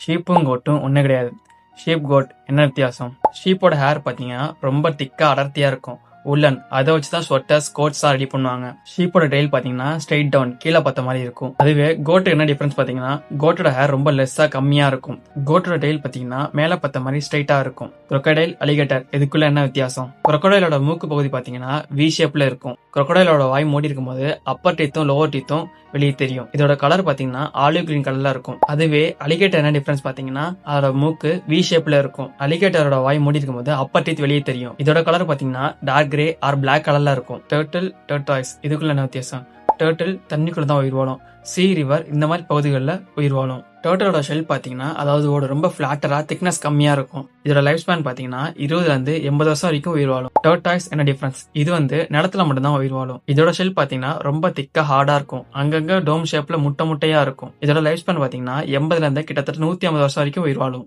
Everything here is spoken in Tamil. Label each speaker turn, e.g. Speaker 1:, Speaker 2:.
Speaker 1: ஷீப்பும் கோட்டும் ஒண்ணு கிடையாது. ஷீப் கோட் என்ன வித்தியாசம்? ஷீப்போட ஹேர் பாத்தீங்கன்னா ரொம்ப திக்கா அடர்த்தியா இருக்கும். உள்ளன் அதை வச்சுதான் ஸ்வெட்டர்ஸ் கோட்ஸா ரெடி பண்ணுவாங்க. ஷீப்போட டெயில் பாத்தீங்கன்னா ஸ்ட்ரைட் டவுன் கீழே பார்த்த மாதிரி இருக்கும். அதுவே கோட்டு என்ன டிஃபரன்ஸ் பாத்தீங்கன்னா கோட்டோட ஹேர் ரொம்ப லெஸ்ஸா கம்மியா இருக்கும். கோட்டோட டெயில் பாத்தீங்கன்னா மேல பார்த்த மாதிரி ஸ்ட்ரைட்டா இருக்கும். crocodile அலிகேட்டர் இதுக்குள்ள என்ன வித்தியாசம்? crocodileோட மூக்கு பகுதி பாத்தீங்கன்னா வி ஷேப்ல இருக்கும். crocodileோட வாய் மூடி இருக்கும்போது அப்பர் டீத்தும் லோவர் டீத்தும் வெளியே தெரியும். இதோட கலர் பாத்தீங்கன்னா ஆலிவ் கிரீன் கலர்ல இருக்கும். அதுவே அலிகேட்டர் என்ன டிஃபரன்ஸ் பாத்தீங்கன்னா அதோட மூக்கு வி ஷேப்ல இருக்கும். அலிகேட்டரோட வாய் மூடி இருக்கும்போது அப்பர் டீத் வெளியே தெரியும். இதோட கலர் பாத்தீங்கன்னா டார்க் கிரே ஆர் பிளாக் கலர்ல இருக்கும். டர்ட்டில் டர்டாய்ஸ் இதுக்குள்ள என்ன வித்தியாசம்? டர்ட்டில் தண்ணிக்குள்ள தான் உயிர் வாழும். சி ரிவர் இந்த மாதிரி பகுதிகளில் உயிர் வாழும். டர்ட்டிலோட ஷெல் பாத்தீங்கன்னா அதாவது ஓட ரொம்ப பிளாட்டரா திக்னஸ் கம்மியா இருக்கும். இதோட லைஃப் ஸ்பேன் பாத்தீங்கன்னா 20 to 80 வருஷம் வரைக்கும் உயிர் வாழும். டர்டாய்ஸ் என்ன டிஃபரன்ஸ்? இது நிலத்துல மட்டும்தான் உயிர் வாழும். இதோட ஷெல் பாத்தீங்கன்னா ரொம்ப திக்கா ஹார்டா இருக்கும். அங்கங்க டோம் ஷேப்ல முட்டையா இருக்கும். இதோட லைஃப் ஸ்பேன் பாத்தீங்கன்னா 80 to கிட்டத்தட்ட 150 வருஷம் வரைக்கும் உயிர் வாழும்.